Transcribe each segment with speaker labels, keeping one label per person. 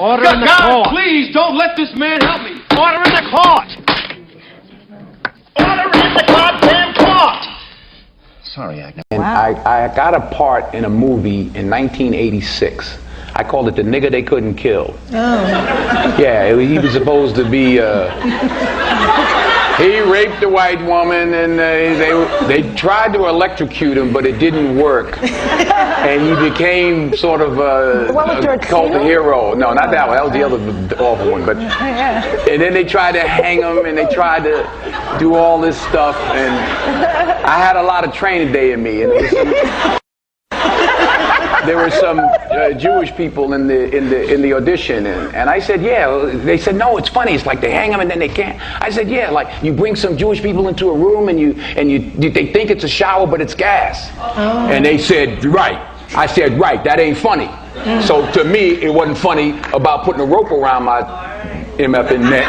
Speaker 1: Order in the court.
Speaker 2: Please don't let this man help me.
Speaker 1: Order in the court. Order in the goddamn court.
Speaker 3: Sorry, Agnes. And I got a part in a movie in 1986. I called it The Nigga They Couldn't Kill.
Speaker 4: Oh.
Speaker 3: Yeah, he was supposed to be, he raped a white woman, and they tried to electrocute him, but it didn't work. And he became sort of a cult hero. No, not that one. That was the other awful one. But and then they tried to hang him, and they tried to do all this stuff. And I had a lot of training day in me, and there were some Jewish people in the audition, and I said, yeah. They said, no, it's funny. It's like they hang them and then they can't. I said, yeah, like you bring some Jewish people into a room and they think it's a shower, but it's gas. Oh. And they said, right. I said, right. That ain't funny. So to me, it wasn't funny about putting a rope around my MFing neck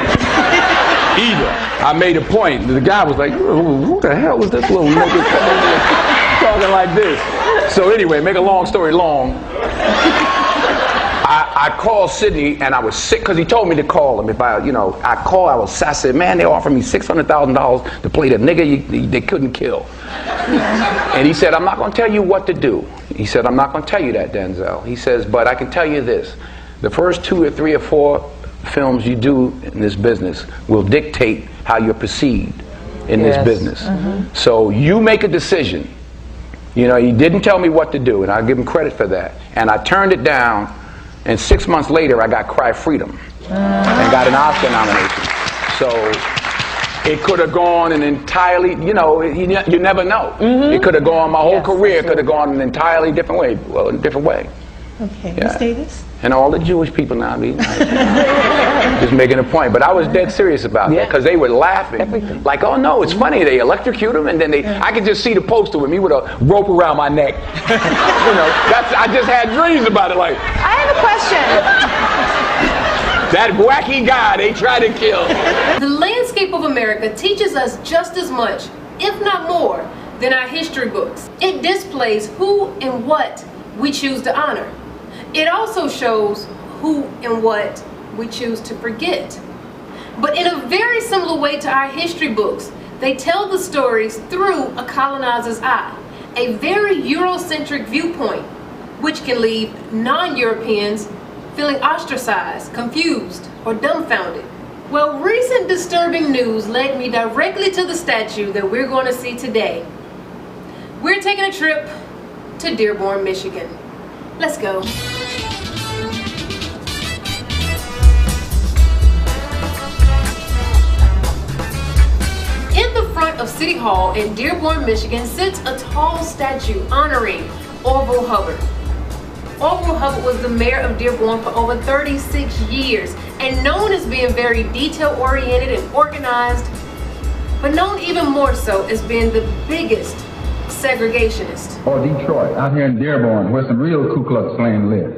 Speaker 3: either. I made a point. The guy was like, who the hell was this little nigga talking like this? So anyway, make a long story long, I called Sidney, and I was sick because he told me to call him. If I said, man, they offered me $600,000 to play the nigga they couldn't kill. And he said, I'm not going to tell you what to do. He said, I'm not going to tell you that, Denzel. He says, but I can tell you this. The first 2 or 3 or 4 films you do in this business will dictate how you're perceived in this business. So you make a decision. You know, he didn't tell me what to do, and I'll give him credit for that. And I turned it down, and 6 months later, I got Cry Freedom and got an Oscar nomination. So it could have gone an entirely, you know, you never know. It could have gone, my whole career could have gone an entirely different way. Well, in a different way.
Speaker 4: Okay, Ms. Davis?
Speaker 3: And all the Jewish people now, just making a point. But I was dead serious about that because they were laughing. Like, oh no, it's funny. They electrocute him, and then I could just see the poster with me with a rope around my neck. You know, I just had dreams about it. Like,
Speaker 5: I have a question.
Speaker 3: That wacky guy they tried to kill.
Speaker 6: The landscape of America teaches us just as much, if not more, than our history books. It displays who and what we choose to honor. It also shows who and what we choose to forget. But in a very similar way to our history books, they tell the stories through a colonizer's eye, a very Eurocentric viewpoint, which can leave non-Europeans feeling ostracized, confused, or dumbfounded. Well, recent disturbing news led me directly to the statue that we're going to see today. We're taking a trip to Dearborn, Michigan. Let's go. In the front of City Hall in Dearborn, Michigan sits a tall statue honoring Orville Hubbard. Orville Hubbard was the mayor of Dearborn for over 36 years and known as being very detail-oriented and organized, but known even more so as being the biggest segregationist.
Speaker 7: Or Detroit, out here in Dearborn, where some real Ku Klux Klan live.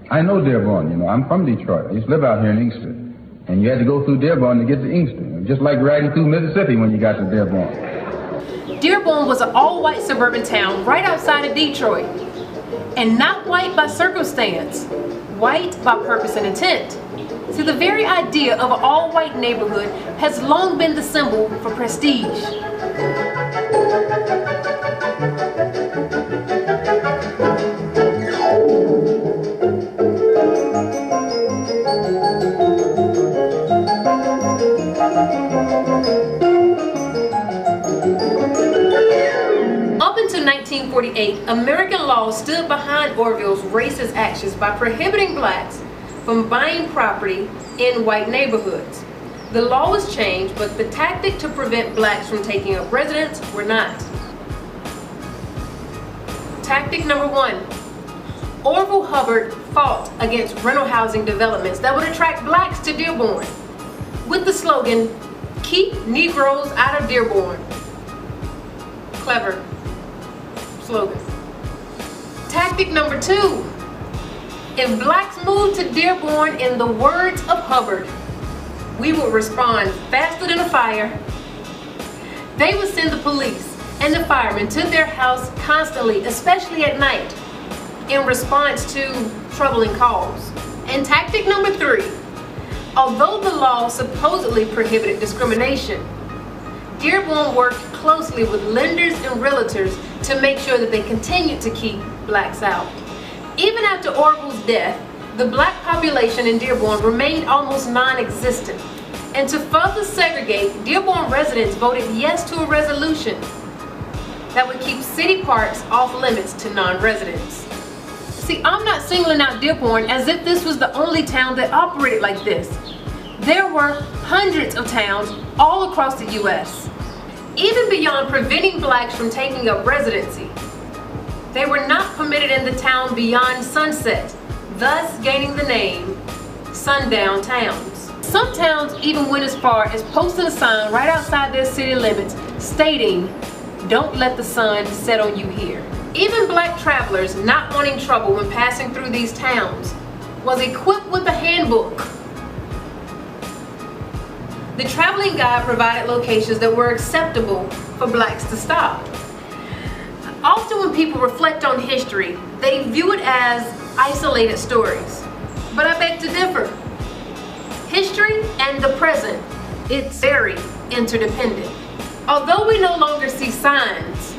Speaker 7: I know Dearborn, you know, I'm from Detroit. I used to live out here in Inkster. And you had to go through Dearborn to get to Inkster. Just like riding through Mississippi when you got to Dearborn.
Speaker 6: Dearborn was an all-white suburban town right outside of Detroit. And not white by circumstance, white by purpose and intent. See, the very idea of an all-white neighborhood has long been the symbol for prestige. Up until 1948, American law stood behind Orville's racist actions by prohibiting blacks from buying property in white neighborhoods. The law was changed, but the tactic to prevent blacks from taking up residence were not. Tactic number 1. Orville Hubbard fought against rental housing developments that would attract blacks to Dearborn with the slogan, "Keep Negroes out of Dearborn." Clever slogan. Tactic number 2. If blacks moved to Dearborn, in the words of Hubbard, we would respond faster than a fire. They would send the police and the firemen to their house constantly, especially at night, in response to troubling calls. And tactic number 3, although the law supposedly prohibited discrimination, Dearborn worked closely with lenders and realtors to make sure that they continued to keep blacks out. Even after Orville's death, the black population in Dearborn remained almost non-existent. And to further segregate, Dearborn residents voted yes to a resolution that would keep city parks off limits to non-residents. See, I'm not singling out Dearborn as if this was the only town that operated like this. There were hundreds of towns all across the U.S. Even beyond preventing blacks from taking up residency, they were not permitted in the town beyond sunset, thus gaining the name sundown towns. Some towns even went as far as posting a sign right outside their city limits stating, "Don't let the sun set on you here." Even black travelers not wanting trouble when passing through these towns was equipped with a handbook. The traveling guide provided locations that were acceptable for blacks to stop. Often when people reflect on history, they view it as isolated stories. But I beg to differ. History and the present, it's very interdependent. Although we no longer see signs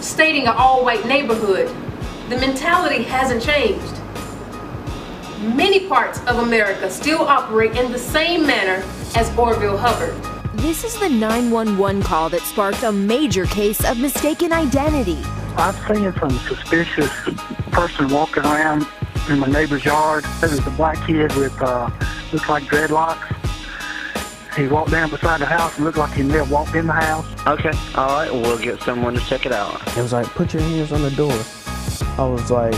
Speaker 6: stating an all-white neighborhood, the mentality hasn't changed. Many parts of America still operate in the same manner as Orville Hubbard.
Speaker 5: This is the 911 call that sparked a major case of mistaken identity.
Speaker 8: I've seen some suspicious person walking around in my neighbor's yard. There was a black kid with, looks like dreadlocks. He walked down beside the house and looked like he never walked in the house.
Speaker 9: Okay, all right, we'll get someone to check it out.
Speaker 10: It was like, put your hands on the door. I was like,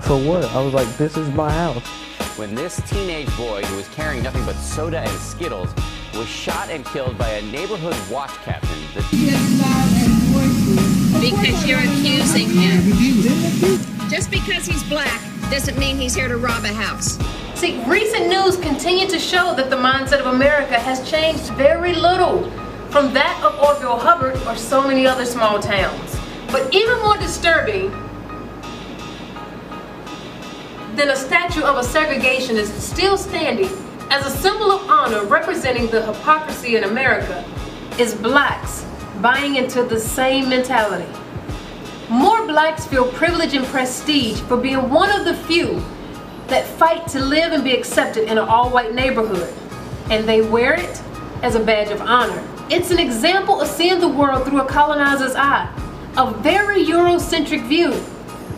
Speaker 10: for what? I was like, this is my house.
Speaker 11: When this teenage boy who was carrying nothing but soda and Skittles was shot and killed by a neighborhood watch captain.
Speaker 12: Because you're accusing him. Just because he's black doesn't mean he's here to rob a house.
Speaker 6: See, recent news continue to show that the mindset of America has changed very little from that of Orville Hubbard or so many other small towns. But even more disturbing than a statue of a segregation is still standing as a symbol of honor representing the hypocrisy in America is blacks buying into the same mentality. More blacks feel privilege and prestige for being one of the few that fight to live and be accepted in an all-white neighborhood, and they wear it as a badge of honor. It's an example of seeing the world through a colonizer's eye, a very Eurocentric view,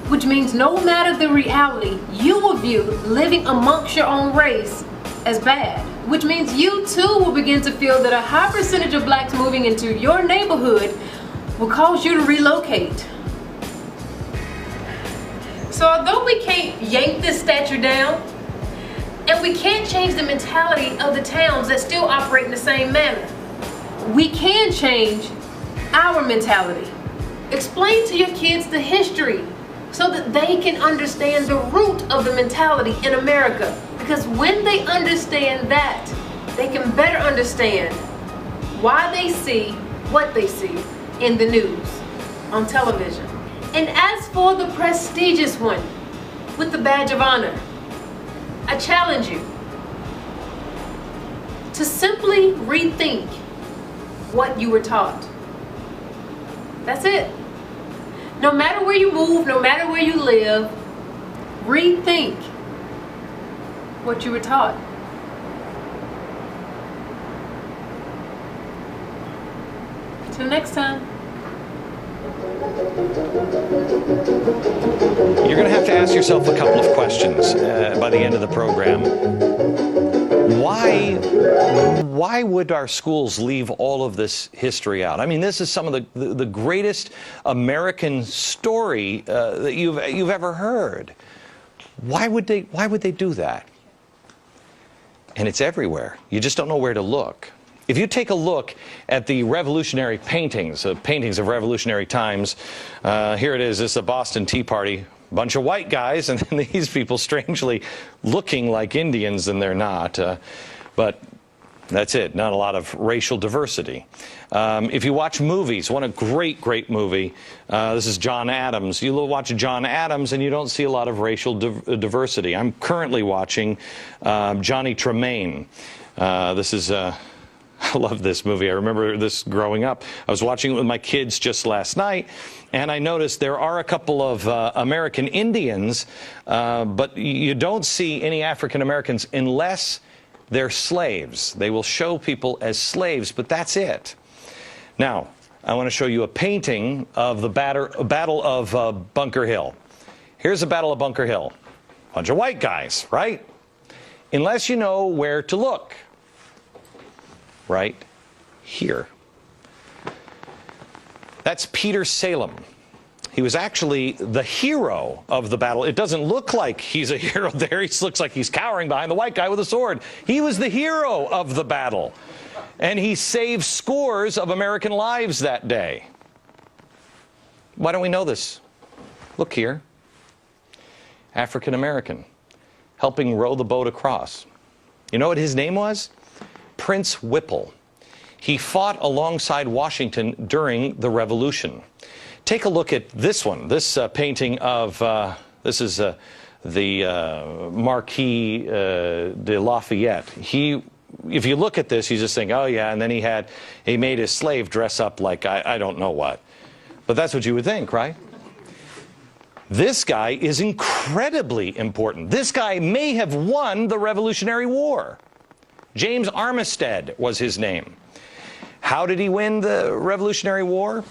Speaker 6: which means no matter the reality, you will view living amongst your own race as bad, which means you too will begin to feel that a high percentage of blacks moving into your neighborhood will cause you to relocate. So although we can't yank this statue down, and we can't change the mentality of the towns that still operate in the same manner, we can change our mentality. Explain to your kids the history so that they can understand the root of the mentality in America. Because when they understand that, they can better understand why they see what they see in the news, on television. And as for the prestigious one with the badge of honor, I challenge you to simply rethink what you were taught. That's it. No matter where you move, no matter where you live, rethink what you were taught. Till next time.
Speaker 13: You're going to have to ask yourself a couple of questions by the end of the program. Why would our schools leave all of this history out? I mean, this is some of the greatest American story that you've ever heard. Why would they do that? And it's everywhere. You just don't know where to look. If you take a look at the revolutionary paintings of revolutionary times, here it is. This is the Boston Tea Party. Bunch of white guys, and then these people strangely looking like Indians, and they're not. But That's it. Not a lot of racial diversity. If you watch movies, one a great movie. This is John Adams. You watch John Adams and you don't see a lot of racial diversity. I'm currently watching Johnny Tremaine. This is I love this movie. I remember this growing up. I was watching it with my kids just last night, and I noticed there are a couple of American Indians, but you don't see any African Americans unless they're slaves. They will show people as slaves, but that's it. Now, I want to show you a painting of the Battle of Bunker Hill. Here's the Battle of Bunker Hill. Bunch of white guys, right? Unless you know where to look. Right here. That's Peter Salem. He was actually the hero of the battle. It doesn't look like he's a hero there. He looks like he's cowering behind the white guy with a sword. He was the hero of the battle. And he saved scores of American lives that day. Why don't we know this? Look here. African American, helping row the boat across. You know what his name was? Prince Whipple. He fought alongside Washington during the Revolution. Take a look at this one, this painting of, this is the Marquis de Lafayette. If you look at this, you just think, oh yeah, and then he made his slave dress up like I don't know what. But that's what you would think, right? This guy is incredibly important. This guy may have won the Revolutionary War. James Armistead was his name. How did he win the Revolutionary War?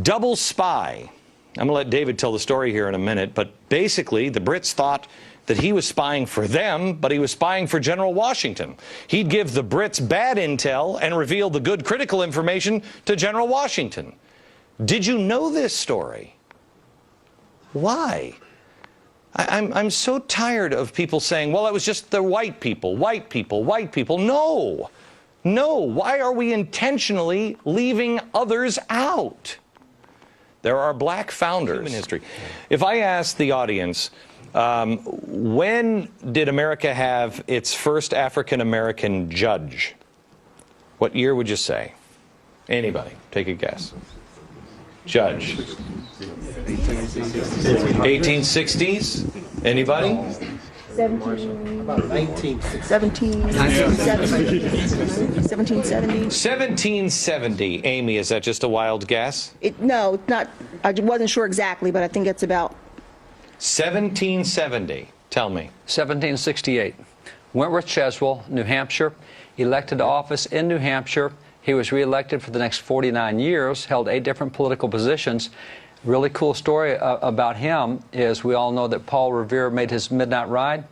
Speaker 13: Double spy. I'm going to let David tell the story here in a minute, but basically the Brits thought that he was spying for them, but he was spying for General Washington. He'd give the Brits bad intel and reveal the good critical information to General Washington. Did you know this story? Why? I'm so tired of people saying, well, it was just the white people, white people, white people. No. No. Why are we intentionally leaving others out? There are black founders. Human history. If I ask the audience, when did America have its first African-American judge? What year would you say? Anybody? Take a guess. Judge. 1860s? Anybody? 1770. Amy, is that just a wild guess?
Speaker 14: No, not. I wasn't sure exactly, but I think it's about
Speaker 13: 1770. Tell me.
Speaker 15: 1768. Wentworth Cheswell, New Hampshire, elected to office in New Hampshire. He was reelected for the next 49 years, held 8 different political positions. Really cool story about him is we all know that Paul Revere made his midnight ride.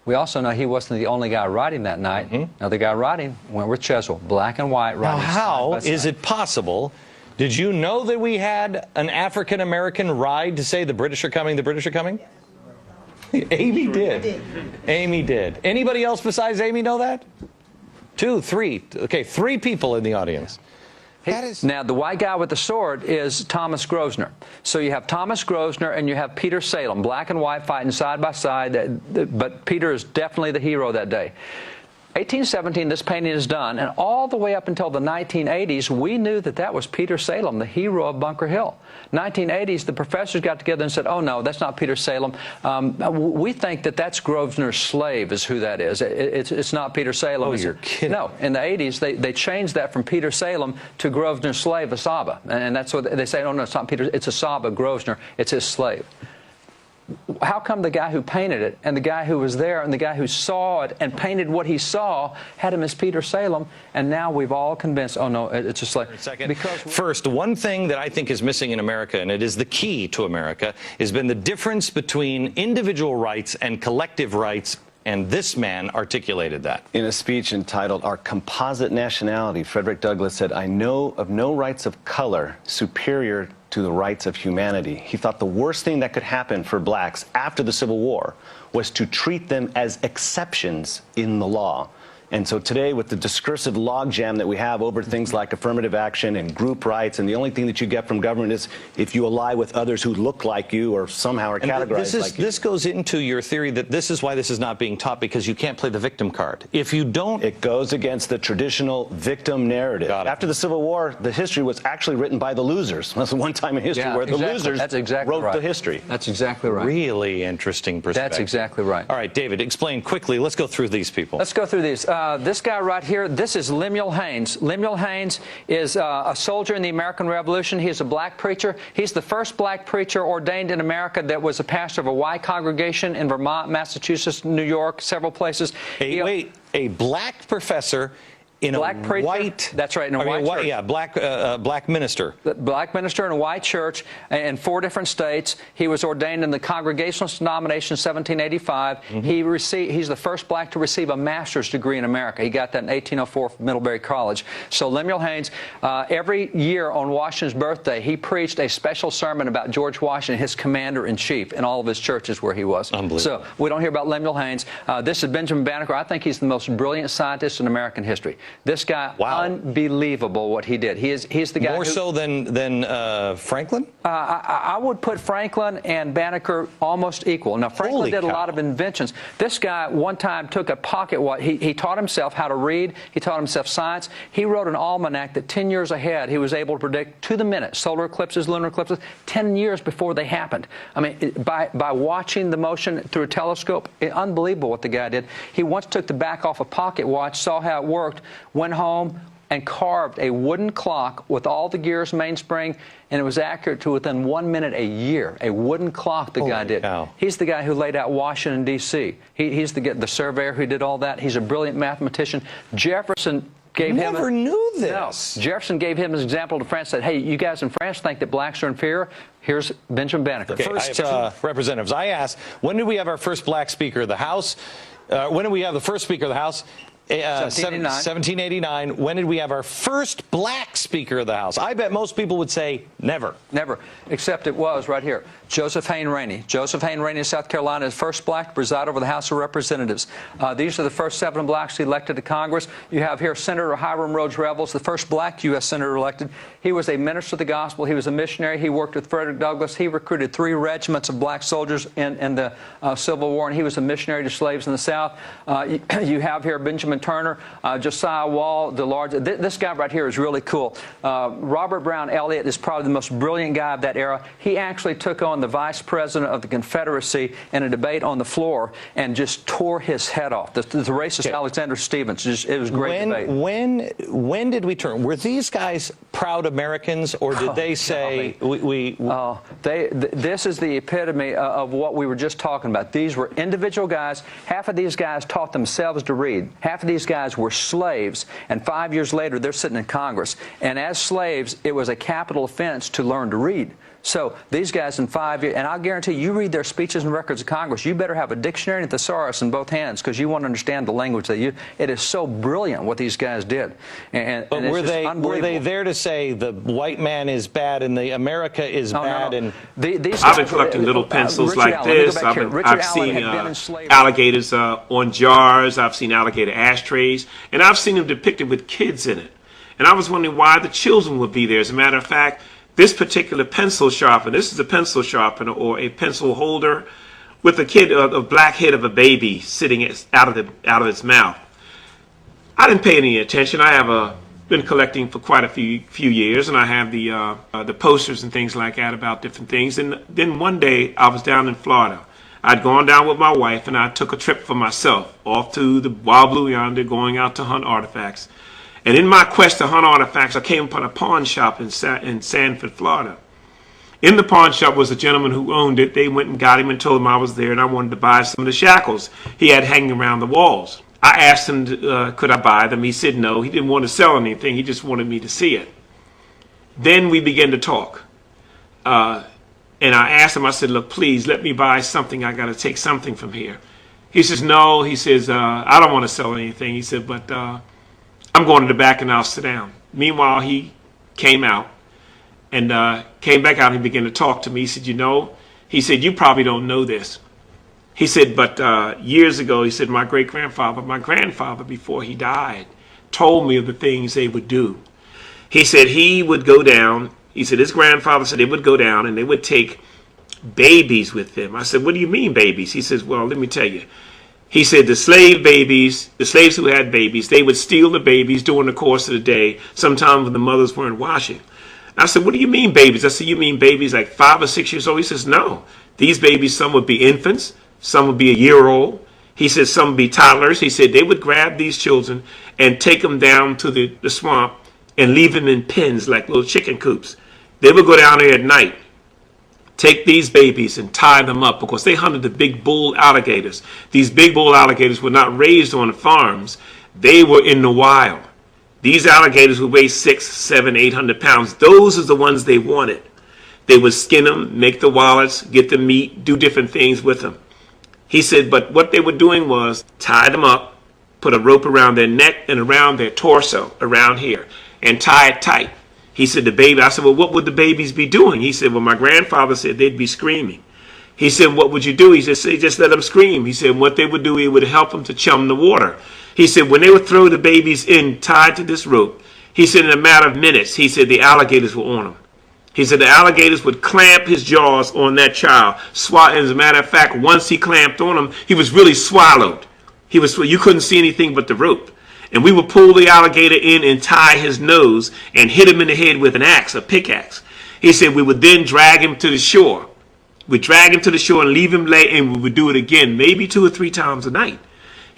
Speaker 15: We also know he wasn't the only guy riding that night. Another guy riding, Wentworth Cheswell, black and white riding.
Speaker 13: Now, how is it possible? Did you know that we had an African-American ride to say the British are coming, the British are coming? Amy did. Amy did. Anybody else besides Amy know that? 2, 3. Okay, 3 people in the audience.
Speaker 15: Now, the white guy with the sword is Thomas Grosvenor. So you have Thomas Grosvenor and you have Peter Salem, black and white fighting side by side, but Peter is definitely the hero that day. 1817, this painting is done, and all the way up until the 1980s, we knew that that was Peter Salem, the hero of Bunker Hill. 1980s, the professors got together and said, oh, no, that's not Peter Salem. We think that that's Grosvenor's slave is who that is. It's not Peter Salem.
Speaker 13: Oh, you're kidding.
Speaker 15: No, in the 80s, they changed that from Peter Salem to Grosvenor's slave, Asaba. And that's what they say, oh, no, it's not Peter, it's Asaba, Grosvenor, it's his slave. How come the guy who painted it and the guy who was there and the guy who saw it and painted what he saw had him as Peter Salem, and now we've all convinced, oh no, it's a slave.
Speaker 13: Because first, one thing that I think is missing in America, and it is the key to America, has been the difference between individual rights and collective rights, and this man articulated that.
Speaker 16: In a speech entitled Our Composite Nationality, Frederick Douglass said, I know of no rights of color superior to the rights of humanity. He thought the worst thing that could happen for blacks after the Civil War was to treat them as exceptions in the law. And so today, with the discursive logjam that we have over things like affirmative action and group rights, and the only thing that you get from government is if you ally with others who look like you or somehow are categorized like you.
Speaker 13: This goes into your theory that this is why this is not being taught, because you can't play the victim card. If you don't...
Speaker 16: It goes against the traditional victim narrative. After the Civil War, the history was actually written by the losers. That's the one time in history where the losers wrote the history.
Speaker 15: That's exactly right.
Speaker 13: Really interesting perspective.
Speaker 15: That's exactly right.
Speaker 13: All right, David, explain quickly. Let's go through these people.
Speaker 15: Let's go through these. This guy right here, this is Lemuel Haynes. Lemuel Haynes is a soldier in the American Revolution. He's a black preacher. He's the first black preacher ordained in America that was a pastor of a white congregation in Vermont, Massachusetts, New York, several places.
Speaker 13: A black professor in
Speaker 15: black
Speaker 13: a
Speaker 15: preacher,
Speaker 13: white...
Speaker 15: That's right, in a white church.
Speaker 13: Yeah, black minister.
Speaker 15: Black minister in a white church in 4 different states. He was ordained in the Congregationalist denomination in 1785. He's the first black to receive a master's degree in America. He got that in 1804 from Middlebury College. So Lemuel Haynes, every year on Washington's birthday, he preached a special sermon about George Washington, his commander-in-chief, in all of his churches where he was.
Speaker 13: Unbelievable.
Speaker 15: So we don't hear about Lemuel Haynes. This is Benjamin Banneker. I think he's the most brilliant scientist in American history. This guy, unbelievable what he did. He's the guy
Speaker 13: more so than Franklin?
Speaker 15: I would put Franklin and Banneker almost equal. Now, Franklin did a lot of inventions. This guy one time took a pocket watch. He taught himself how to read. He taught himself science. He wrote an almanac that 10 years ahead he was able to predict to the minute solar eclipses, lunar eclipses, 10 years before they happened. I mean, by watching the motion through a telescope, unbelievable what the guy did. He once took the back off a pocket watch, saw how it worked, went home and carved a wooden clock with all the gears, mainspring, and it was accurate to within 1 minute a year. A wooden clock the guy did.
Speaker 13: Cow.
Speaker 15: He's the guy who laid out Washington, D.C. He's the surveyor who did all that. He's a brilliant mathematician. Jefferson gave him...
Speaker 13: Never knew this.
Speaker 15: No. Jefferson gave him his example to France, said, hey, you guys in France think that blacks are inferior? Here's Benjamin Banneker.
Speaker 13: Okay, first, representatives, I asked, when did we have our first black Speaker of the House? When did we have the first Speaker of the House? 1789. When did we have our first black Speaker of the House? I bet most people would say never.
Speaker 15: Never, except it was right here. Joseph Hayne Rainey. Joseph Hayne Rainey of South Carolina is first black to preside over the House of Representatives. These are the first 7 blacks elected to Congress. You have here Senator Hiram Rhodes Revels, the first black U.S. senator elected. He was a minister of the gospel. He was a missionary. He worked with Frederick Douglass. He recruited 3 regiments of black soldiers in the Civil War, and he was a missionary to slaves in the South. You have here Benjamin Turner, Josiah Wall, this guy right here is really cool. Robert Brown Elliott is probably the most brilliant guy of that era. He actually took on the vice president of the Confederacy in a debate on the floor and just tore his head off. The racist Alexander Stephens. It was a great debate.
Speaker 13: When did we turn? Were these guys proud Americans, or did they say
Speaker 15: this is the epitome of what we were just talking about. These were individual guys. Half of these guys taught themselves to read. Half of these guys were slaves, and 5 years later they're sitting in Congress. And as slaves, it was a capital offense to learn to read. So these guys in 5 years, and I'll guarantee you read their speeches and records of Congress, you better have a dictionary and a thesaurus in both hands because you want to understand the language that it is so brilliant what these guys did.
Speaker 13: But were they there to say the white man is bad and the America is bad?
Speaker 15: No.
Speaker 13: And
Speaker 1: I've been collecting little pencils like this. I've seen alligators on jars. I've seen alligator ashtrays, and I've seen them depicted with kids in it. And I was wondering why the children would be there. As a matter of fact, this particular pencil sharpener, this is a pencil sharpener or a pencil holder with a black head of a baby sitting out of its mouth. I didn't pay any attention. I have been collecting for quite a few years, and I have the posters and things like that about different things. And then one day I was down in Florida. I'd gone down with my wife, and I took a trip for myself off to the Wild Blue Yonder, going out to hunt artifacts. And in my quest to hunt artifacts, I came upon a pawn shop in Sanford, Florida. In the pawn shop was a gentleman who owned it. They went and got him and told him I was there and I wanted to buy some of the shackles he had hanging around the walls. I asked him, could I buy them? He said no. He didn't want to sell anything. He just wanted me to see it. Then we began to talk. And I asked him, I said, look, please let me buy something. I got to take something from here. He says, no. He says, I don't want to sell anything. He said, but I'm going to the back and I'll sit down. Meanwhile, he came out and came back out and he began to talk to me. He said, you know, he said, you probably don't know this, He said, but years ago, he said, my grandfather, before he died, told me of the things they would do. He said he would go down. He said his grandfather said they would go down and they would take babies with them. I said, what do you mean babies? He says, well, let me tell you. He said the slaves who had babies, they would steal the babies during the course of the day, sometimes when the mothers weren't washing. I said, what do you mean babies? I said, you mean babies like 5 or 6 years old? He says, no. These babies, some would be infants, some would be a year old. He said some would be toddlers. He said they would grab these children and take them down to the swamp and leave them in pens like little chicken coops. They would go down there at night, take these babies and tie them up because they hunted the big bull alligators. These big bull alligators were not raised on farms. They were in the wild. These alligators would weigh 600, 700, 800 pounds. Those are the ones they wanted. They would skin them, make the wallets, get the meat, do different things with them. He said, but what they were doing was tie them up, put a rope around their neck and around their torso, around here, and tie it tight. He said, I said, well, what would the babies be doing? He said, well, my grandfather said they'd be screaming. He said, what would you do? He said, just let them scream. He said, what they would do, it would help them to chum the water. He said, when they would throw the babies in tied to this rope, he said, in a matter of minutes, he said, the alligators were on them. He said the alligators would clamp his jaws on that child. As a matter of fact, once he clamped on him, he was really swallowed. You couldn't see anything but the rope. And we would pull the alligator in and tie his nose and hit him in the head with an axe, a pickaxe. He said we would then drag him to the shore. We'd drag him to the shore and leave him lay, and we would do it again, maybe 2 or 3 times a night.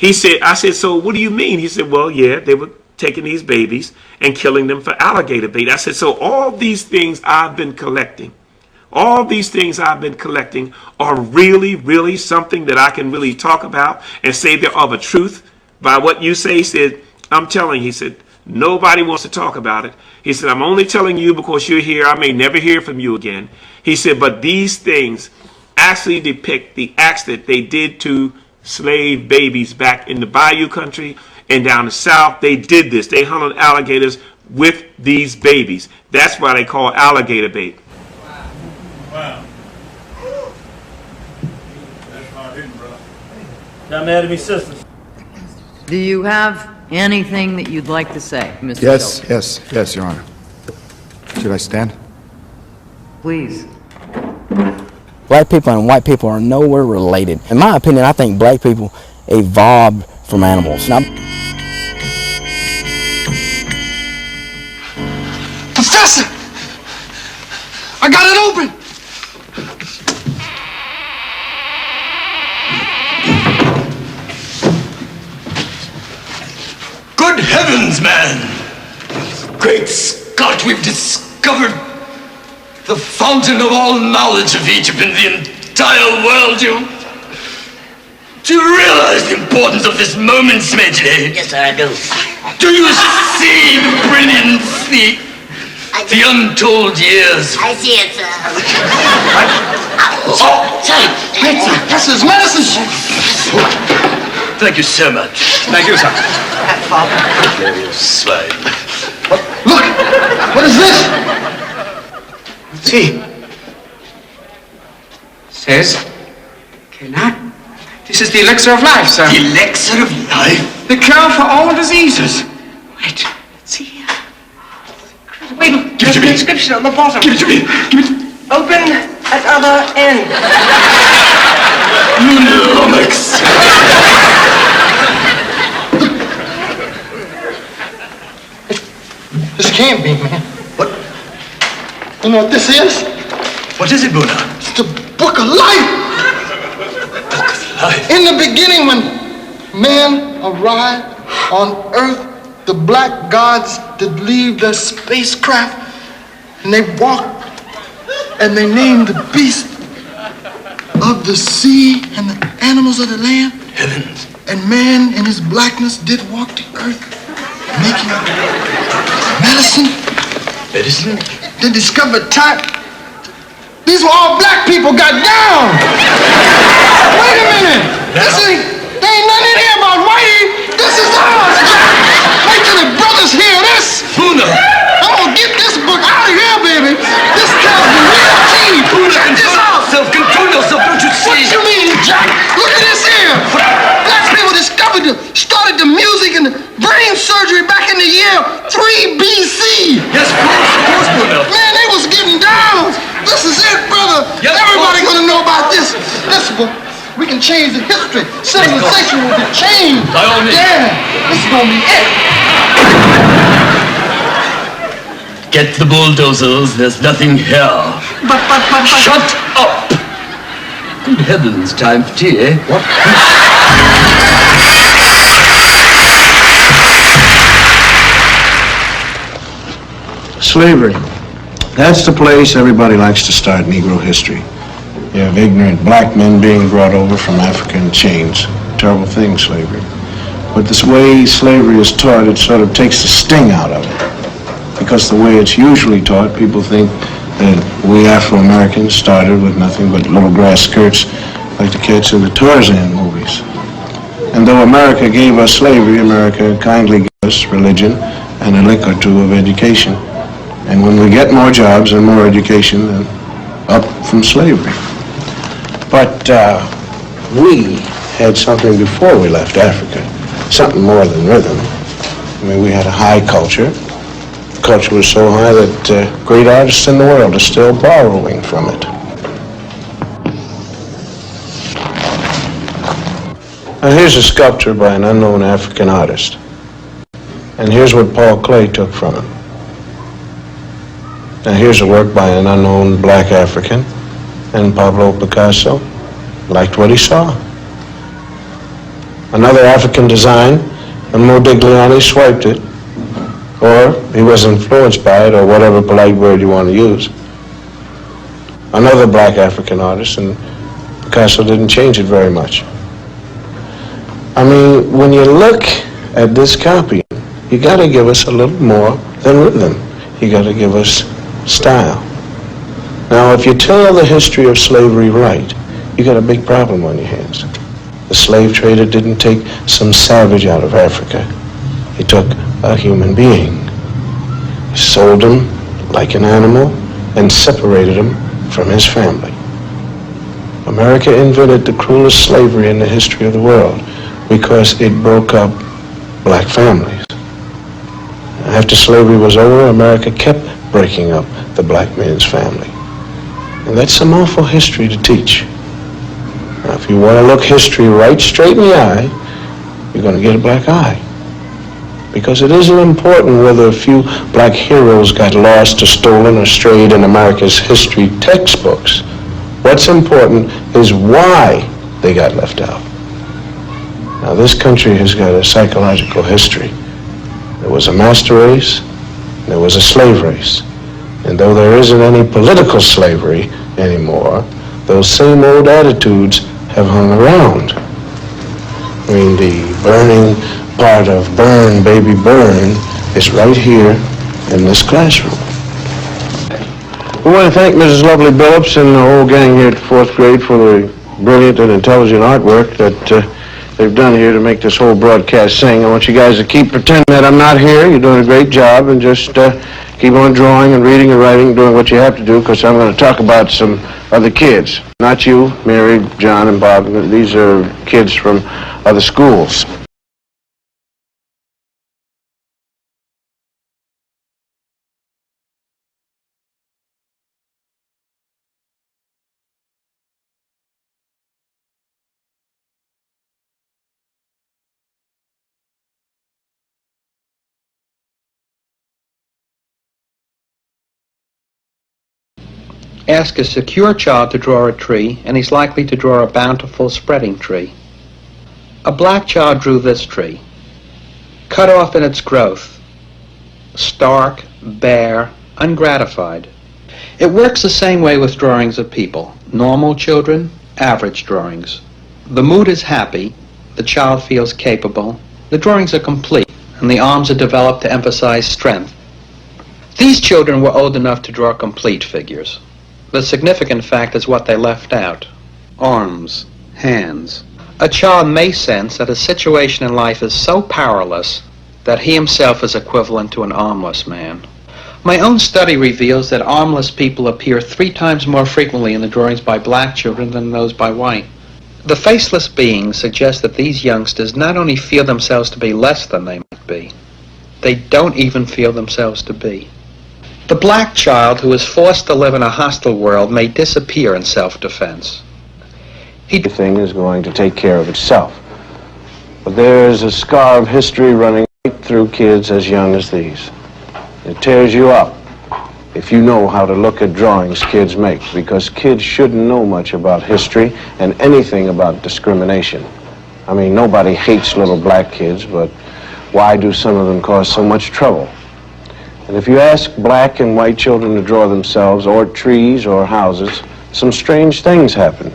Speaker 1: I said, so what do you mean? He said, well, yeah, they were taking these babies and killing them for alligator bait. I said, so all these things I've been collecting, are really, really something that I can really talk about and say they're of a truth by what you say? He said, I'm telling you, he said, nobody wants to talk about it. He said, I'm only telling you because you're here. I may never hear from you again. He said, but these things actually depict the acts that they did to slave babies back in the Bayou country and down the south. They did this. They hunted alligators with these babies. That's why they call alligator bait.
Speaker 17: Wow. That's hard hitting, brother. Y'all mad at me, sisters?
Speaker 18: Do you have anything that you'd like to say, Mr.
Speaker 19: Yes, Your Honor. Should I stand?
Speaker 18: Please.
Speaker 10: Black people and white people are nowhere related. In my opinion, I think black people evolved from animals. Now,
Speaker 2: Professor! I got it open! Good heavens, man! Great Scott, we've discovered the fountain of all knowledge of Egypt in the entire world. Do you realize the importance of this moment, Smedley?
Speaker 20: Yes, I do.
Speaker 2: Do you see the brilliance, the untold years?
Speaker 20: I see it, sir.
Speaker 2: This is medicine! Thank you so much. Thank you, sir. You slave. Look! What is this? See. Says, cannot. This is the elixir of life, sir. The elixir of life? The cure for all diseases. Wait. See here. Wait, there's an inscription on the bottom. Give it to me. Give it. Open at other end. Lumix. This can't be, man. What? You know what this is? What is it, Buddha? It's the Book of Life. Book of Life. In the beginning, when man arrived on Earth, the black gods did leave their spacecraft, and they walked, and they named the beasts of the sea and the animals of the land. Heavens. And man in his blackness did walk the earth, making medicine. Medicine? They discovered time. These were all black people got down. Wait a minute. There ain't nothing in here about whitey. This is ours, Jack. Wait till the brothers hear this. Puna. I'm gonna get this book out of here, baby. This tells the real tea. Puna, check this out. Self-control yourself, don't you see? What you mean, Jack? Look Everybody gonna know about this. This one, we can change the history. Civilization will be changed.
Speaker 20: By all means.
Speaker 2: Yeah, this is gonna be it.
Speaker 20: Get the bulldozers, there's nothing here.
Speaker 2: But.
Speaker 20: Shut up! Good heavens, time for tea, eh? What?
Speaker 21: Slavery. That's the place everybody likes to start Negro history. You have ignorant black men being brought over from Africa in chains. Terrible thing, slavery. But this way slavery is taught, it sort of takes the sting out of it. Because the way it's usually taught, people think that we Afro-Americans started with nothing but little grass skirts like the kids in the Tarzan movies. And though America gave us slavery, America kindly gave us religion and a lick or two of education. And when we get more jobs and more education, then up from slavery. But we had something before we left Africa, something more than rhythm. I mean, we had a high culture. The culture was so high that great artists in the world are still borrowing from it. Now here's a sculpture by an unknown African artist. And here's what Paul Klee took from him. Now here's a work by an unknown black African, and Pablo Picasso liked what he saw. Another African design, and Modigliani swiped it, or he was influenced by it, or whatever polite word you want to use. Another black African artist, and Picasso didn't change it very much. I mean, when you look at this copy, you got to give us a little more than rhythm. You got to give us style. Now, if you tell the history of slavery right, you got a big problem on your hands. The slave trader didn't take some savage out of Africa. He took a human being. He sold him like an animal and separated him from his family. America invented the cruelest slavery in the history of the world because it broke up black families. After slavery was over, America kept breaking up the black man's family. And that's some awful history to teach. Now, if you want to look history right straight in the eye, you're going to get a black eye. Because it isn't important whether a few black heroes got lost or stolen or strayed in America's history textbooks. What's important is why they got left out. Now, this country has got a psychological history. There was a master race, there was a slave race. And though there isn't any political slavery anymore, those same old attitudes have hung around. I mean, the burning part of Burn, Baby Burn is right here in this classroom. We want to thank Mrs. Lovely Billups and the whole gang here at the 4th grade for the brilliant and intelligent artwork that they've done here to make this whole broadcast sing. I want you guys to keep pretending that I'm not here. You're doing a great job, and just keep on drawing and reading and writing and doing what you have to do, because I'm going to talk about some other kids. Not you, Mary, John, and Bob. These are kids from other schools.
Speaker 22: Ask a secure child to draw a tree, and he's likely to draw a bountiful, spreading tree. A black child drew this tree, cut off in its growth, stark, bare, ungratified. It works the same way with drawings of people. Normal children, average drawings. The mood is happy, the child feels capable, the drawings are complete, and the arms are developed to emphasize strength. These children were old enough to draw complete figures. The significant fact is what they left out: arms, hands. A child may sense that a situation in life is so powerless that he himself is equivalent to an armless man. My own study reveals that armless people appear 3 times more frequently in the drawings by black children than those by white. The faceless beings suggest that these youngsters not only feel themselves to be less than they might be, they don't even feel themselves to be. The black child who is forced to live in a hostile world may disappear in self-defense.
Speaker 21: The thing is going to take care of itself. But there is a scar of history running right through kids as young as these. It tears you up if you know how to look at drawings kids make, because kids shouldn't know much about history and anything about discrimination. I mean, nobody hates little black kids, but why do some of them cause so much trouble? And if you ask black and white children to draw themselves, or trees, or houses, some strange things happen.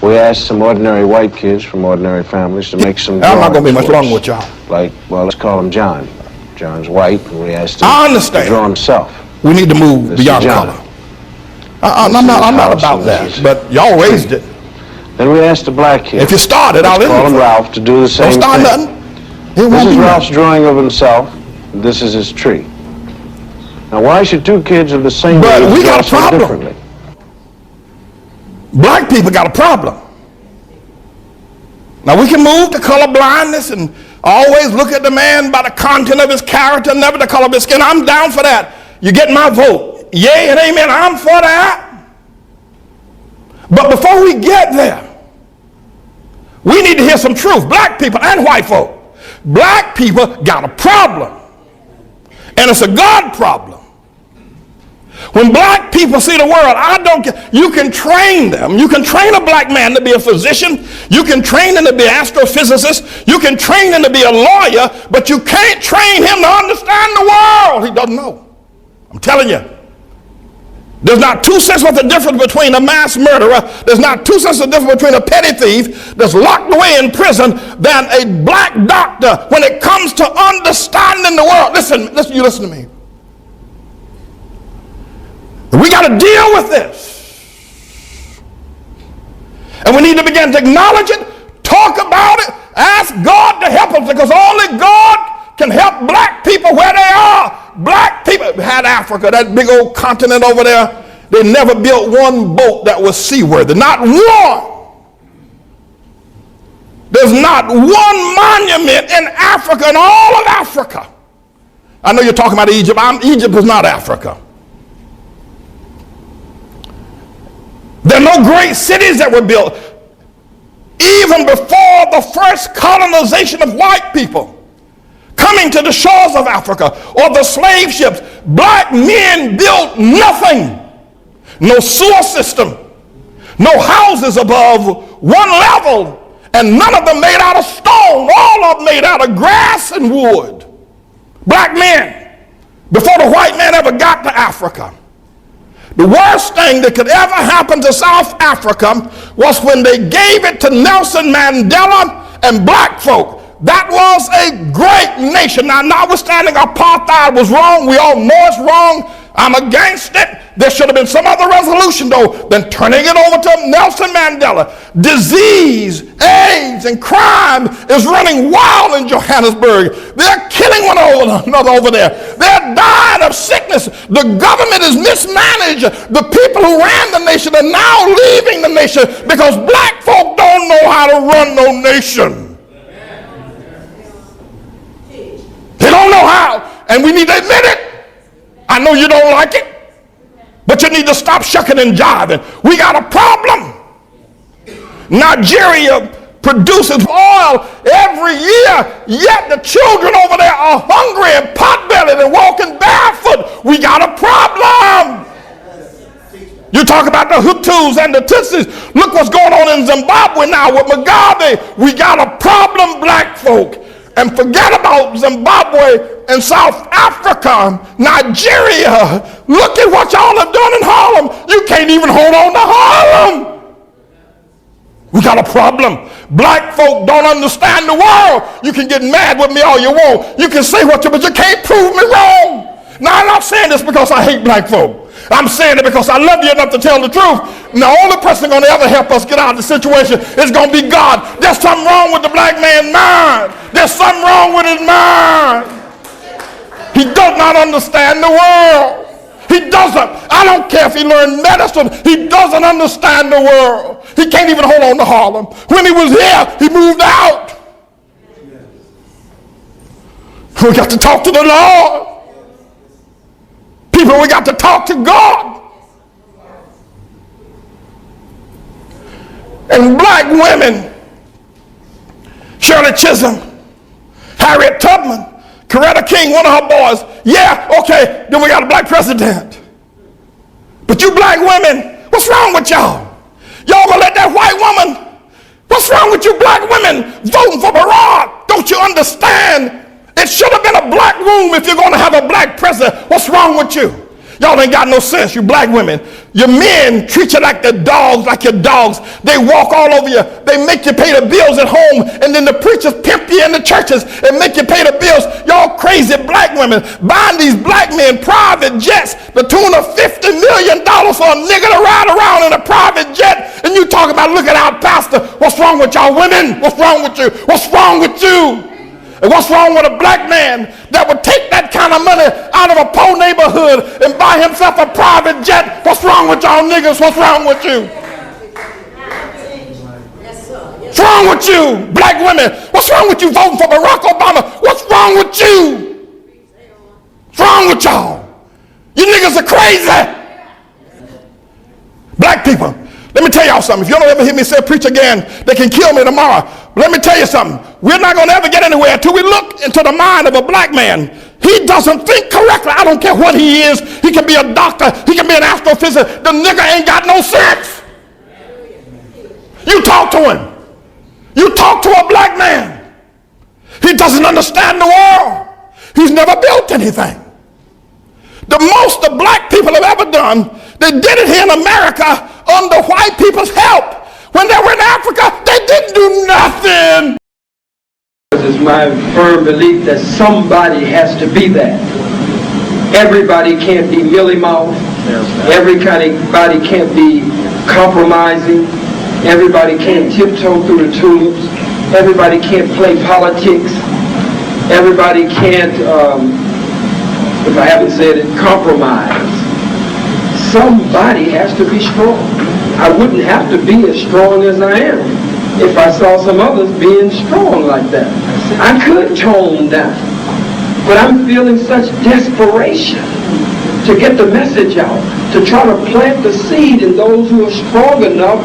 Speaker 21: We asked some ordinary white kids from ordinary families to make some drawings.
Speaker 3: I'm not going to be much longer with y'all.
Speaker 21: Like, well, let's call him John. John's white, and we asked him
Speaker 3: to
Speaker 21: draw himself.
Speaker 3: We need to move beyond
Speaker 21: John.
Speaker 3: color. I'm not about that, but y'all raised it.
Speaker 21: Then we asked a black kid.
Speaker 3: If you started, I'll
Speaker 21: call him Ralph to do the same thing.
Speaker 3: Don't start nothing.
Speaker 21: This is Ralph's drawing of himself. This is his tree. Now, why should two kids of the same age
Speaker 3: we
Speaker 21: draw
Speaker 3: got a
Speaker 21: so
Speaker 3: problem.
Speaker 21: differently?
Speaker 3: Black people got a problem. Now, we can move to color blindness and always look at the man by the content of his character, never the color of his skin. I'm down for that. You get my vote. Yay and amen. I'm for that. But before we get there, we need to hear some truth. Black people and white folk. Black people got a problem. And it's a God problem. When black people see the world, I don't care. You can train them. You can train a black man to be a physician. You can train him to be an astrophysicist. You can train him to be a lawyer, but you can't train him to understand the world. He doesn't know. I'm telling you. There's not 2 cents worth of difference between a mass murderer. There's not 2 cents of difference between a petty thief that's locked away in prison than a black doctor when it comes to understanding the world. Listen, you listen to me. We got to deal with this. And we need to begin to acknowledge it, talk about it, ask God to help us, because only God can help black people where they are. Black people had Africa, that big old continent over there. They never built one boat that was seaworthy. Not one. There's not one monument in Africa, in all of Africa. I know you're talking about Egypt. Egypt is not Africa. There are no great cities that were built. Even before the first colonization of white people coming to the shores of Africa, or the slave ships, black men built nothing. No sewer system, no houses above one level, and none of them made out of stone. All of them made out of grass and wood. Black men, before the white man ever got to Africa. The worst thing that could ever happen to South Africa was when they gave it to Nelson Mandela and black folk. That was a great nation. Now, notwithstanding apartheid was wrong, we all know it's wrong. I'm against it. There should have been some other resolution, though, than turning it over to Nelson Mandela. Disease, AIDS, and crime is running wild in Johannesburg. They're killing one another over there. They're dying of sickness. The government is mismanaged. The people who ran the nation are now leaving the nation because black folk don't know how to run no nation. They don't know how, and we need to admit it. I know you don't like it, but you need to stop shucking and jiving. We got a problem. Nigeria produces oil every year, yet the children over there are hungry and pot-bellied and walking barefoot. We got a problem. You talk about the Hutus and the Tutsis. Look what's going on in Zimbabwe now with Mugabe. We got a problem, black folk. And forget about Zimbabwe and South Africa, Nigeria. Look at what y'all have done in Harlem. You can't even hold on to Harlem. We got a problem. Black folk don't understand the world. You can get mad with me all you want. You can say what you, but you can't prove me wrong. Now, I'm not saying this because I hate black folk. I'm saying it because I love you enough to tell the truth. And the only person going to ever help us get out of the situation is going to be God. There's something wrong with the black man's mind. There's something wrong with his mind. He does not understand the world. He doesn't. I don't care if he learned medicine. He doesn't understand the world. He can't even hold on to Harlem. When he was here, he moved out. We got to talk to the Lord. people, we got to talk to God. And black women, Shirley Chisholm, Harriet Tubman, Coretta King, one of her boys. Yeah, okay, then we got a black president. But you black women, what's wrong with y'all? Y'all gonna let that white woman, what's wrong with you black women voting for Barack? Don't you understand? It should have been a black room if you're gonna have a black president. What's wrong with you? Y'all ain't got no sense, you black women. Your men treat you like the dogs, like your dogs. They walk all over you. They make you pay the bills at home, and then the preachers pimp you in the churches and make you pay the bills. Y'all crazy black women buying these black men private jets, the tune of $50 million for a nigga to ride around in a private jet, and you talk about look at our pastor. What's wrong with y'all women? What's wrong with you? What's wrong with you? And what's wrong with a black man that would take that kind of money out of a poor neighborhood and buy himself a private jet? What's wrong with y'all niggas? What's wrong with you? What's wrong with you, black women? What's wrong with you voting for Barack Obama? What's wrong with you? What's wrong with y'all? You niggas are crazy. Black people, let me tell y'all something. If you don't ever hear me say preach again, they can kill me tomorrow. But let me tell you something. We're not going to ever get anywhere until we look into the mind of a black man. He doesn't think correctly. I don't care what he is. He can be a doctor. He can be an astrophysicist. The nigga ain't got no sense. You talk to him. You talk to a black man. He doesn't understand the world. He's never built anything. The most the black people have ever done, they did it here in America under white people's help. When they were in Africa, they didn't do nothing.
Speaker 4: It's my firm belief that somebody has to be that. Everybody can't be mealy-mouthed. Everybody can't be compromising. Everybody can't tiptoe through the tulips. Everybody can't play politics. Everybody can't, if I haven't said it, compromise. Somebody has to be strong. I wouldn't have to be as strong as I am if I saw some others being strong like that. I could tone down, but I'm feeling such desperation to get the message out, to try to plant the seed in those who are strong enough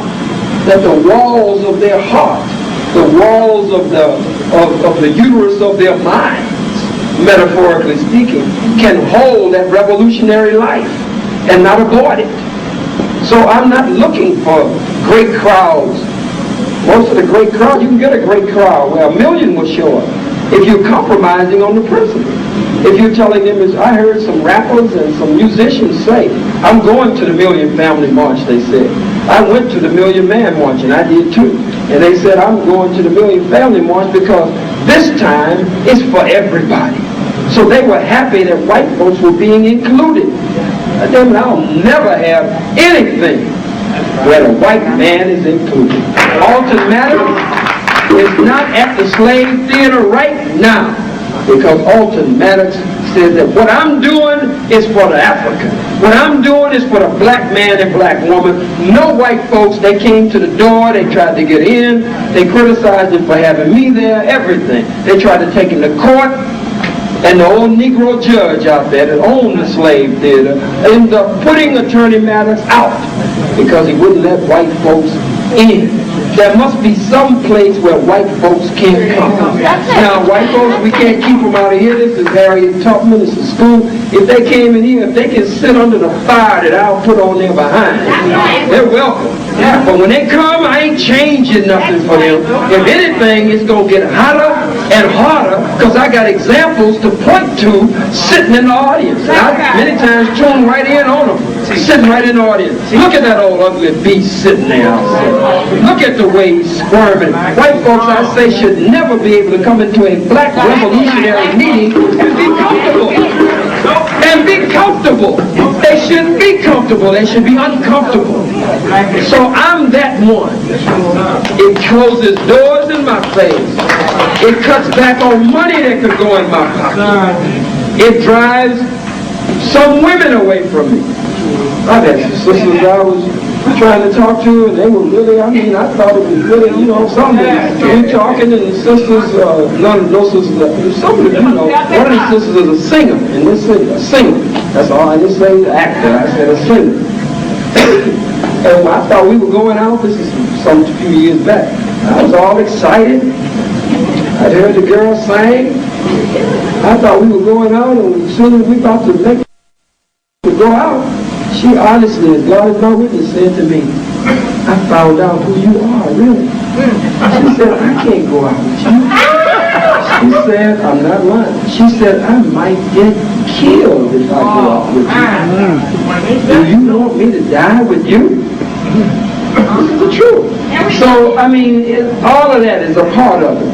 Speaker 4: that the walls of their heart, the walls of the uterus of their minds, metaphorically speaking, can hold that revolutionary life and not abort it. So I'm not looking for great crowds. Most of the great crowd, you can get a great crowd where 1 million will show up if you're compromising on the principle. If you're telling them, as I heard some rappers and some musicians say, I'm going to the Million Family March, they said. I went to the Million Man March, and I did too. And they said, I'm going to the Million Family March because this time it's for everybody. So they were happy that white folks were being included. I'll never have anything where the white man is included. Alton Maddox is not at the slave theater right now because Alton Maddox says that what I'm doing is for the African. What I'm doing is for the black man and black woman. No white folks, they came to the door, they tried to get in, they criticized him for having me there, everything. They tried to take him to court. And the old Negro judge out there that owned the slave theater ended up putting Attorney Maddox out because he wouldn't let white folks in. There must be some place where white folks can't come. Now, white folks, we can't keep them out of here. This is Harriet Tubman, this is school. If they came in here, if they can sit under the fire that I'll put on their behind, they're welcome. But when they come, I ain't changing nothing for them. If anything, it's going to get hotter and harder because I got examples to point to sitting in the audience. And I many times tune right in on them, sitting right in the audience. Look at that old ugly beast sitting there. Look at the way he's squirming. White folks, I say, should never be able to come into a black revolutionary meeting and be comfortable. And be comfortable. They shouldn't be comfortable. They should be uncomfortable. So I'm that one. It closes doors in my face. It cuts back on money that could go in my pocket. It drives some women away from me. I've had some sisters I was trying to talk to, and they were really, I mean, I thought it was really, you know, something. We talking, and the sisters, none of those sisters, some of them, you know, one of the sisters is a singer, and this is a singer. That's all. I didn't say the actor. I said a singer. And I thought we were going out. This is some few years back. I was all excited. I heard the girl sing. I thought we were going out, and as soon as we about to make to go out, she honestly, as God is my witness, said to me, I found out who you are, really. She said, I can't go out with you. She said, I'm not lying. She said, I might get killed if I go out with you. Do you want me to die with you? This is the truth. So, I mean, all of that is a part of it.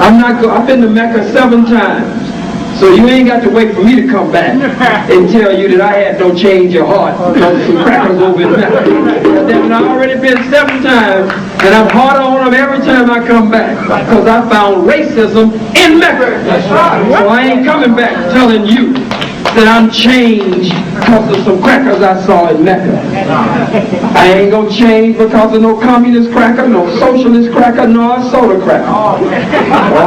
Speaker 4: I've been to Mecca 7 times. So you ain't got to wait for me to come back and tell you that I had no change of heart because of some crackers over in Mecca. I've already been 7 times, and I'm harder on them every time I come back because I found racism in Mecca. So I ain't coming back telling you that I'm changed because of some crackers I saw in Mecca. I ain't gonna change because of no communist cracker, no socialist cracker, nor a soda cracker, or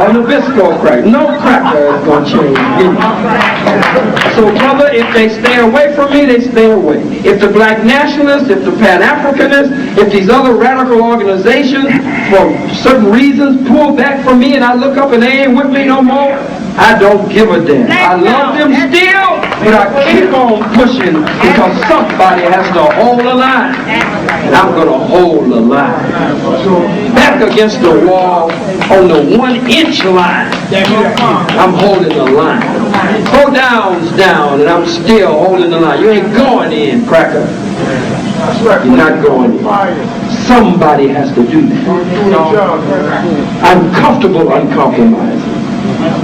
Speaker 4: a Nabisco cracker. No cracker is gonna change me. So brother, if they stay away from me, they stay away. If the black nationalists, if the Pan-Africanists, if these other radical organizations, for certain reasons, pull back from me and I look up and they ain't with me no more, I don't give a damn. I love them still, but I keep on pushing because somebody has to hold the line. And I'm going to hold the line. Back against the wall on the 1-inch line. I'm holding the line. Go down's down and I'm still holding the line. You ain't going in, cracker. You're not going in. Somebody has to do that. I'm comfortable uncompromising.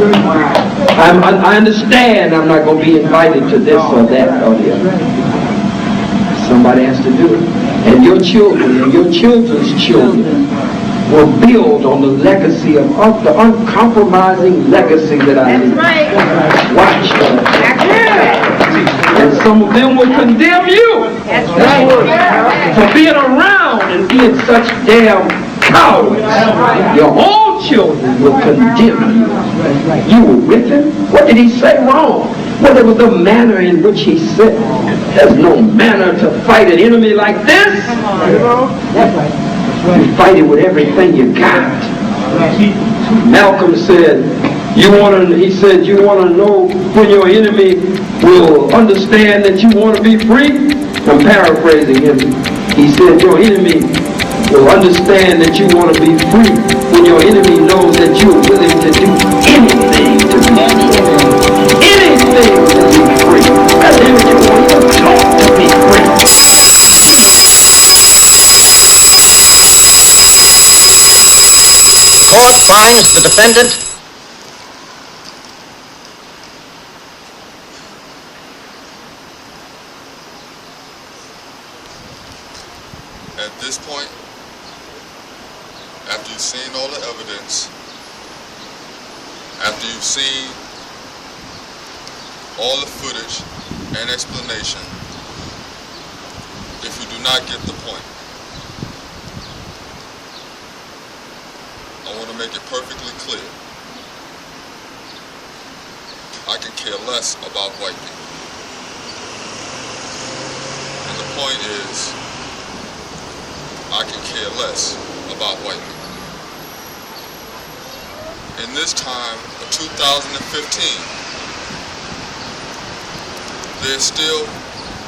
Speaker 4: I understand I'm not going to be invited to this or that or the other. Somebody has to do it. And your children and your children's children will build on the legacy of the uncompromising legacy that I leave. Watch that. And some of them will condemn you for being around and being such damn cowards. Your own children will condemn you. You were with him? What did he say wrong? Well, there was the manner in which he said. There's no manner to fight an enemy like this. You fight it with everything you got. Malcolm said, you want to know when your enemy will understand that you want to be free? I'm paraphrasing him. He said, your enemy will understand that you want to be free when your enemy knows that you're willing to do anything to be free. Anything to be free. God damn it, you won't even talk to be free.
Speaker 5: Court finds the defendant
Speaker 7: at this point, after you've seen all the evidence, after you've seen all the footage and explanation, if you do not get the point, I want to make it perfectly clear. I can care less about white people. And the point is, I can care less about white people. In this time of 2015, there's still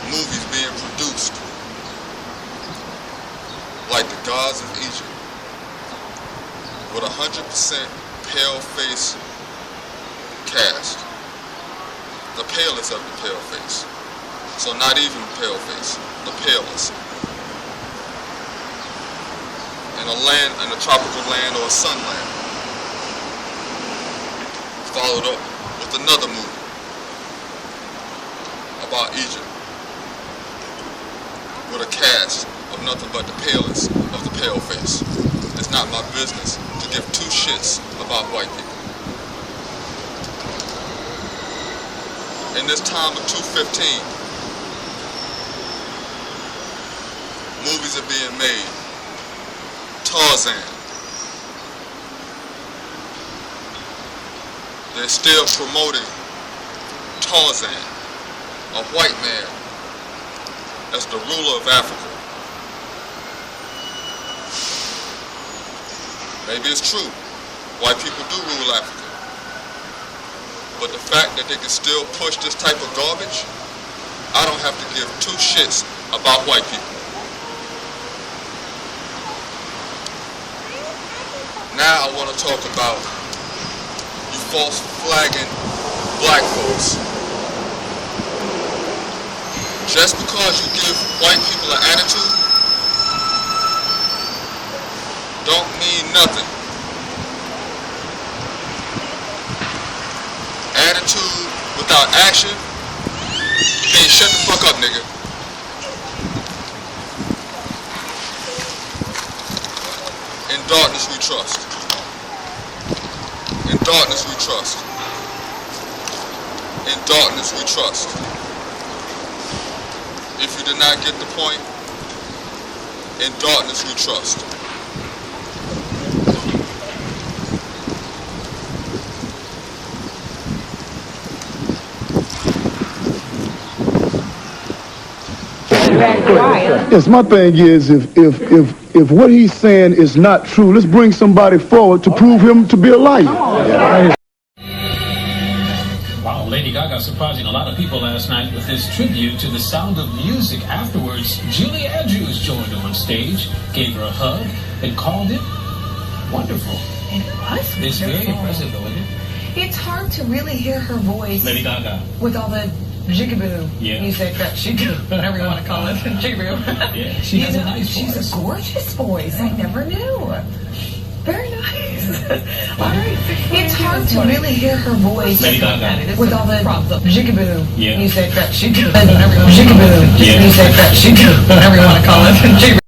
Speaker 7: movies being produced like The Gods of Egypt with 100% pale face cast. The palest of the pale face. So not even pale face, the palest. In a tropical land or a sunland. Followed up with another movie about Egypt with a cast of nothing but the palest of the pale face. It's not my business to give 2 shits about white people. In this time of 2015, movies are being made. Tarzan. They're still promoting Tarzan. a white man as the ruler of Africa. Maybe it's true, white people do rule Africa. But the fact that they can still push this type of garbage, I don't have to give two shits about white people. Now I want to talk about you false flagging black folks. Just because you give white people an attitude don't mean nothing. Attitude without action, then shut the fuck up, nigga. In darkness we trust. In darkness we trust. In darkness we trust. If you did not get the point, in darkness we trust.
Speaker 8: Yes, my thing is if what he's saying is not true, let's bring somebody forward to prove him to be a liar.
Speaker 9: Wow, Lady Gaga surprising a lot of people last night with this tribute to the Sound of Music. Afterwards, Julie Andrews joined on stage, gave her a hug, and called it wonderful.
Speaker 23: It was
Speaker 9: It's very
Speaker 23: wonderful.
Speaker 9: impressive, though, isn't it?
Speaker 23: It's hard to really hear her voice
Speaker 9: Lady Gaga.
Speaker 23: with all the jigaboo music that she do, whatever you want to call it, jigaboo.
Speaker 9: Yeah, she has a nice
Speaker 23: she's
Speaker 9: voice.
Speaker 23: a gorgeous voice. I never knew. Very nice. All right. It's hard to really hear her voice
Speaker 9: Lady Gaga.
Speaker 23: with all the jigaboo
Speaker 9: Yeah.
Speaker 23: music that she do, whatever you want to call it, jigaboo music that she do, whatever you want to call it, jigaboo.